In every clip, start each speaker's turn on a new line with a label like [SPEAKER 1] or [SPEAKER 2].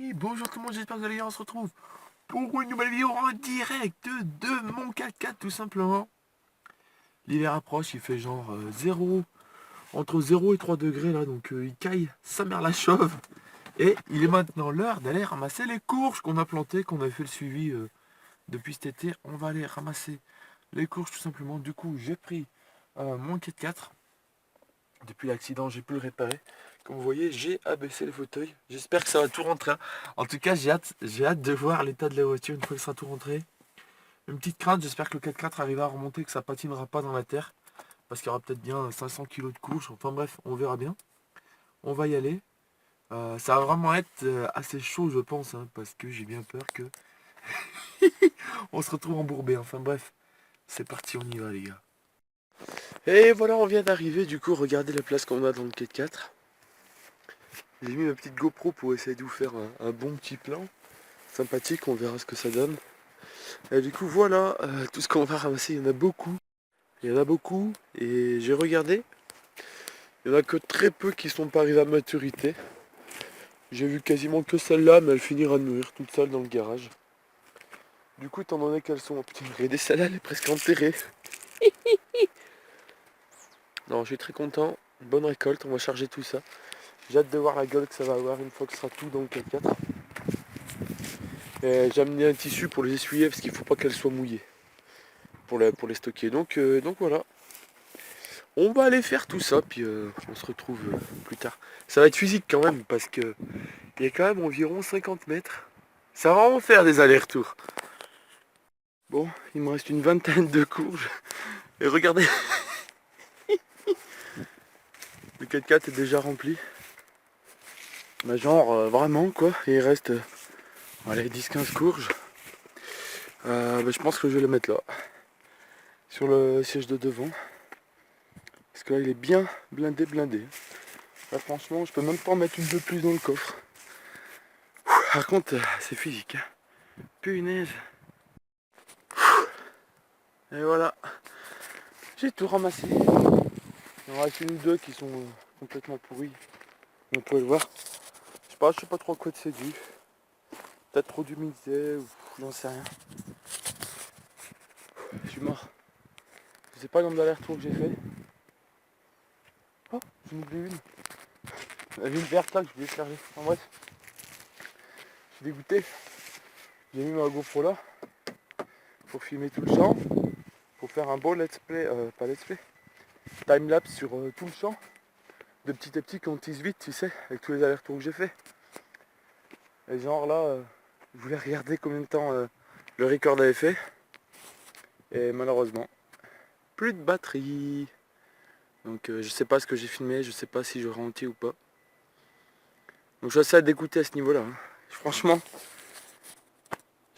[SPEAKER 1] Et bonjour tout le monde, j'espère que vous allez bien, on se retrouve pour une nouvelle vidéo en direct de mon 4x4 tout simplement. L'hiver approche, il fait genre 0, entre 0 et 3 degrés là, donc il caille sa mère la chauve. Et il est maintenant l'heure d'aller ramasser les courges qu'on a plantées, qu'on a fait le suivi depuis cet été. On va aller ramasser les courges tout simplement. Du coup, j'ai pris mon 4x4. Depuis l'accident, j'ai pu le réparer. Comme vous voyez, j'ai abaissé le fauteuil. J'espère que ça va tout rentrer, hein. En tout cas, j'ai hâte de voir l'état de la voiture une fois que ça sera tout rentré. Une petite crainte, j'espère que le 4x4 arrivera à remonter, que ça patinera pas dans la terre. Parce qu'il y aura peut-être bien 500 kilos de couches. Enfin bref, on verra bien. On va y aller. Ça va vraiment être assez chaud, je pense, hein, parce que j'ai bien peur que on se retrouve embourbé. Enfin bref, c'est parti, on y va les gars. Et voilà, on vient d'arriver. Du coup, regardez la place qu'on a dans le 4x4. J'ai mis ma petite GoPro pour essayer de vous faire un bon petit plan. Sympathique, on verra ce que ça donne. Et du coup, voilà, tout ce qu'on va ramasser, il y en a beaucoup. Il y en a beaucoup, et j'ai regardé. Il n'y en a que très peu qui sont pas arrivés à maturité. J'ai vu quasiment que celle-là, mais elle finira de mûrir toute seule dans le garage. Du coup, étant donné qu'elles sont... Putain, regardez, celle-là, elle est presque enterrée. Non, je suis très content. Bonne récolte, on va charger tout ça. J'ai hâte de voir la gueule que ça va avoir une fois que ce sera tout dans le 4x4. J'ai amené un tissu pour les essuyer parce qu'il ne faut pas qu'elles soient mouillées pour les stocker. Donc voilà. On va aller faire tout ça, puis on se retrouve plus tard. Ça va être physique quand même, parce que il y a quand même environ 50 mètres. Ça va en faire des allers-retours. Bon, il me reste une vingtaine de courges. Et regardez, le 4x4 est déjà rempli. Bah genre, vraiment quoi. Et il reste, allez, 10-15 courges. Bah, je pense que je vais les mettre là, sur le siège de devant. Parce que là, il est bien blindé. Là, franchement, je peux même pas en mettre une de plus dans le coffre. Par contre, c'est physique, hein. Punaise. Et voilà, j'ai tout ramassé. Il y en reste une ou deux qui sont complètement pourries. On peut le voir. Je sais pas trop à quoi c'est dû. Peut-être trop d'humidité ou j'en sais rien. Je suis mort. Je sais pas le nombre d'allers-retours que j'ai fait. Oh, j'en oublie une. Il y avait une verte là que je voulais charger. En bref, je suis dégoûté. J'ai mis ma GoPro là pour filmer tout le champ. Pour faire un beau let's play, pas let's play, time-lapse sur tout le champ. De petit à petit qu'on tisse vite, tu sais, avec tous les allers-retours que j'ai fait. Et genre là, je voulais regarder combien de temps le record avait fait. Et malheureusement, plus de batterie. Donc je sais pas ce que j'ai filmé, je sais pas si je ralentis ou pas. Donc je suis assez dégoûté à ce niveau-là, hein. Franchement,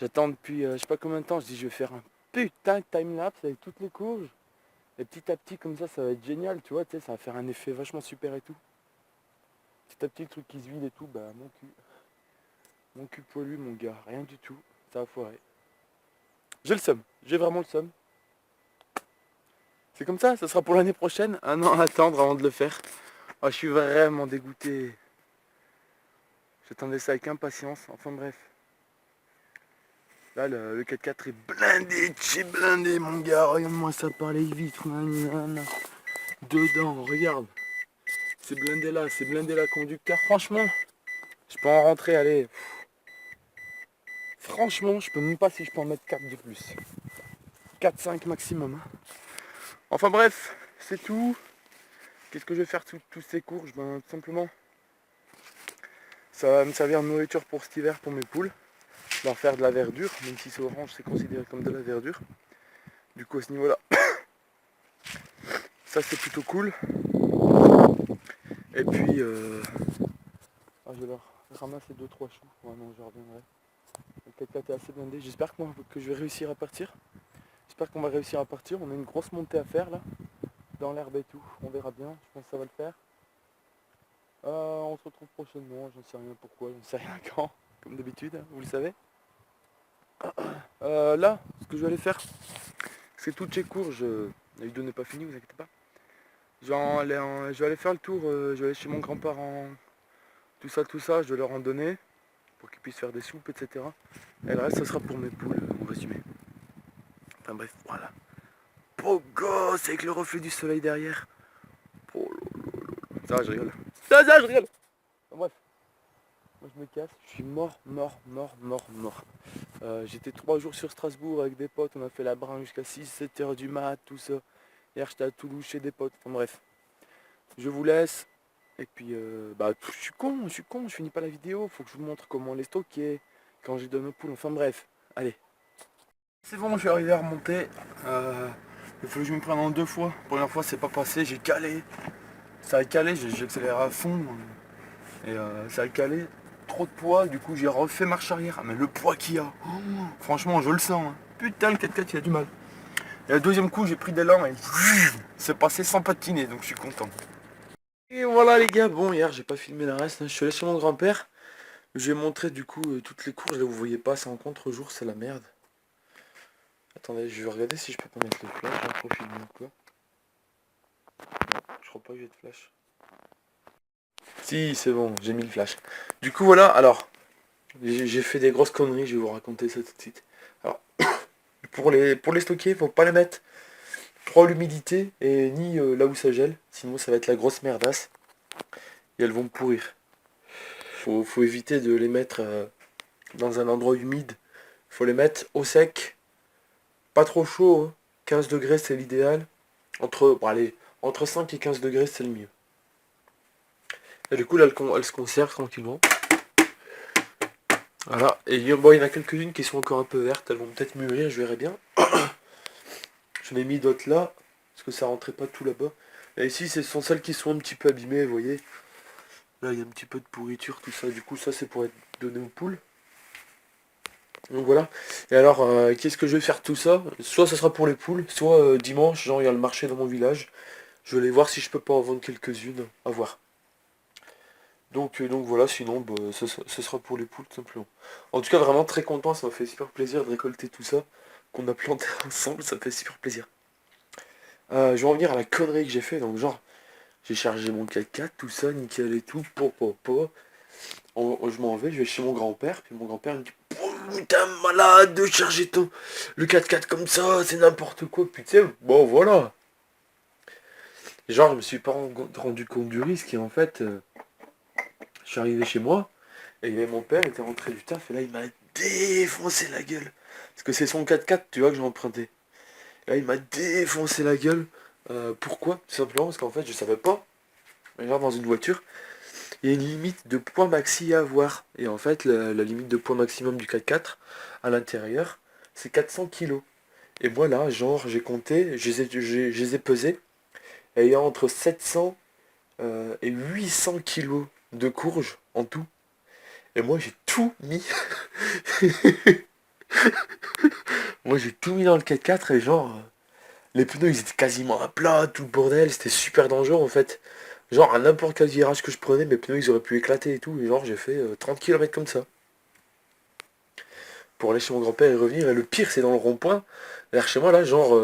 [SPEAKER 1] j'attends depuis je sais pas combien de temps, je dis je vais faire un putain de time-lapse avec toutes les courges. Et petit à petit comme ça va être génial, tu vois, tu sais, ça va faire un effet vachement super et tout. Petit à petit le truc qui se vide et tout, bah mon cul. Mon cul poilu mon gars, rien du tout, ça va foirer. J'ai le seum, j'ai vraiment le seum. C'est comme ça sera pour l'année prochaine, un an à attendre avant de le faire. Oh, je suis vraiment dégoûté. J'attendais ça avec impatience, enfin bref. Là, le 4x4 est blindé, c'est blindé, mon gars. Regarde-moi ça par les vitres, nanana. Dedans, regarde. C'est blindé là, conducteur. Franchement, je peux en rentrer, allez. Franchement, je peux même pas si je peux en mettre 4 de plus. 4-5 maximum, hein. Enfin bref, c'est tout. Qu'est-ce que je vais faire tous ces courges? Ben, tout simplement, ça va me servir de nourriture pour cet hiver pour mes poules. Leur faire de la verdure, même si c'est orange, c'est considéré comme de la verdure. Du coup, à ce niveau-là, ça c'est plutôt cool. Et puis, je vais leur ramasser 2-3 choux. Ouais, non, je reviendrai. Le 4x4 est assez blindé. J'espère que je vais réussir à partir. J'espère qu'on va réussir à partir. On a une grosse montée à faire là, dans l'herbe et tout. On verra bien. Je pense que ça va le faire. On se retrouve prochainement. J'en sais rien pourquoi, j'en sais rien quand. Comme d'habitude, hein, vous le savez. Là, ce que je vais aller faire, c'est toutes ces courges. La vidéo n'est pas finie, vous inquiétez pas. Je vais aller faire le tour. Je vais aller chez mon grand-parent. Tout ça, je vais leur en donner. pour qu'ils puissent faire des soupes, etc. Et le reste, ça sera pour mes poules, en résumé. Enfin bref, voilà. Beau gosse avec le reflet du soleil derrière. Oh, ça va, je rigole. Ça, je rigole. Enfin, bref, moi je me casse. Je suis mort. J'étais 3 jours sur Strasbourg avec des potes. On a fait la bringue jusqu'à 6-7 heures du mat, tout ça. Hier, j'étais à Toulouse chez des potes. Enfin bref, je vous laisse. Et puis, je suis con, je finis pas la vidéo. Faut que je vous montre comment les stocker quand j'ai donné aux poules. Enfin bref, allez. C'est bon, je suis arrivé à remonter. Il faut que je me prenne en 2 fois. La première fois, c'est pas passé, j'ai calé. Ça a calé, j'ai accéléré à fond. Et ça a calé. Trop de poids, du coup, j'ai refait marche arrière. Ah, mais le poids qu'il y a, oh, franchement, je le sens. Hein. Putain, le 4x4, il a du mal. Et le deuxième coup, j'ai pris d'élan et c'est passé sans patiner, donc je suis content. Et voilà les gars, bon, hier, j'ai pas filmé le reste. Hein. Je suis allé chez mon grand-père. Je vais montrer du coup toutes les courses. Là, vous voyez pas, c'est en contre-jour, c'est la merde. Attendez, je vais regarder si je peux pas mettre le flash, un profil ou quoi. Non, je crois pas que j'ai de flash. Si, c'est bon, j'ai mis le flash. Du coup, voilà, alors, j'ai fait des grosses conneries, je vais vous raconter ça tout de suite. Alors, pour les stocker, faut pas les mettre trop à l'humidité et ni là où ça gèle, sinon ça va être la grosse merdasse. Et elles vont pourrir. Faut éviter de les mettre dans un endroit humide. Faut les mettre au sec, pas trop chaud, hein. 15 degrés c'est l'idéal. Entre 5 et 15 degrés c'est le mieux. Et du coup là elles se conservent tranquillement. Voilà, et bon, il y en a quelques-unes qui sont encore un peu vertes, elles vont peut-être mûrir, je verrai bien. Je l'ai mis d'autres là, parce que ça rentrait pas tout là-bas. Et ici ce sont celles qui sont un petit peu abîmées, vous voyez. Là il y a un petit peu de pourriture, tout ça, du coup ça c'est pour être donné aux poules. Donc voilà. Et alors, qu'est-ce que je vais faire tout ça? Soit ça sera pour les poules, soit dimanche, genre il y a le marché dans mon village. Je vais aller voir si je peux pas en vendre quelques-unes, à voir. Donc voilà, sinon ce sera pour les poules tout simplement. En tout cas vraiment très content, ça m'a fait super plaisir de récolter tout ça, qu'on a planté ensemble, ça me fait super plaisir. Je vais en venir à la connerie que j'ai fait, donc genre, j'ai chargé mon 4x4, tout ça, nickel et tout, je m'en vais, je vais chez mon grand-père, puis mon grand-père me dit putain malade de charger le 4x4 comme ça, c'est n'importe quoi, puis tu sais, bon voilà. Genre je me suis pas rendu compte du risque et en fait, je suis arrivé chez moi, et il y avait mon père, il était rentré du taf, et là il m'a défoncé la gueule. Parce que c'est son 4x4, tu vois, que j'ai emprunté. Et là il m'a défoncé la gueule. Pourquoi? Tout simplement parce qu'en fait je savais pas. Mais genre dans une voiture, il y a une limite de poids maxi à avoir. Et en fait, la limite de poids maximum du 4x4 à l'intérieur, c'est 400 kilos. Et moi là, genre, j'ai compté, je les ai pesés, et il y a entre 700 et 800 kilos de courge en tout. Et moi j'ai tout mis. Moi j'ai tout mis dans le 4x4 et genre, les pneus ils étaient quasiment à plat, tout le bordel, c'était super dangereux en fait. Genre à n'importe quel virage que je prenais, mes pneus ils auraient pu éclater et tout. Et genre j'ai fait 30 km comme ça. Pour aller chez mon grand-père et revenir. Et le pire c'est dans le rond-point. Vers chez moi là, genre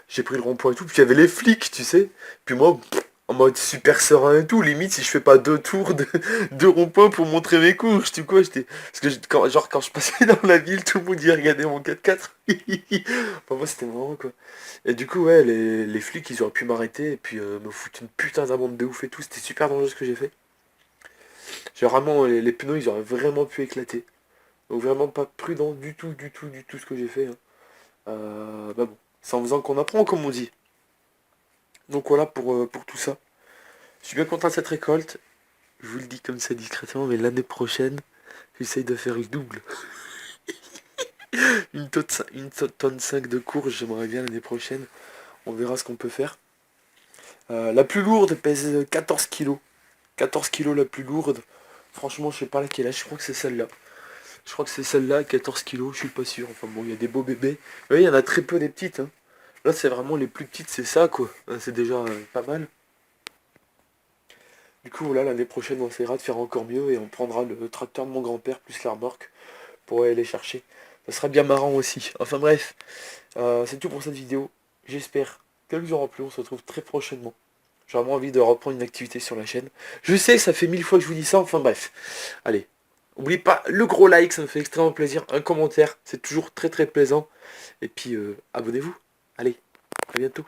[SPEAKER 1] j'ai pris le rond-point et tout. Puis il y avait les flics, tu sais. Puis moi, en mode super serein et tout. Limite si je fais pas 2 tours de rond-point pour montrer mes courses. Tu sais quoi, j'étais. Parce que quand je passais dans la ville, tout le monde y regardait mon 4x4. Enfin, moi c'était marrant quoi. Et du coup ouais, les flics ils auraient pu m'arrêter et puis me foutre une putain d'amende de ouf et tout. C'était super dangereux ce que j'ai fait. J'ai vraiment les pneus ils auraient vraiment pu éclater. Donc vraiment pas prudent du tout ce que j'ai fait. Hein. Bah bon, c'est en faisant qu'on apprend comme on dit. Donc voilà pour tout ça. Je suis bien content de cette récolte. Je vous le dis comme ça discrètement, mais l'année prochaine, j'essaye de faire le double. Une tonne 5 de courge, j'aimerais bien l'année prochaine. On verra ce qu'on peut faire. La plus lourde pèse 14 kilos. 14 kilos la plus lourde. Franchement, je sais pas laquelle est. Je crois que c'est celle-là. Je crois que c'est celle-là, 14 kilos, je suis pas sûr. Enfin bon, il y a des beaux bébés. Vous voyez, il y en a très peu des petites. Hein. Là, c'est vraiment les plus petites, c'est ça, quoi. C'est déjà pas mal. Du coup, voilà, l'année prochaine, on essaiera de faire encore mieux et on prendra le tracteur de mon grand-père plus la remorque pour aller les chercher. Ça sera bien marrant aussi. Enfin bref, c'est tout pour cette vidéo. J'espère qu'elle vous aura plu. On se retrouve très prochainement. J'ai vraiment envie de reprendre une activité sur la chaîne. Je sais, ça fait 1000 fois que je vous dis ça. Enfin bref. Allez, N'oubliez pas le gros like, ça me fait extrêmement plaisir. Un commentaire, c'est toujours très très plaisant. Et puis abonnez-vous. Allez, à bientôt.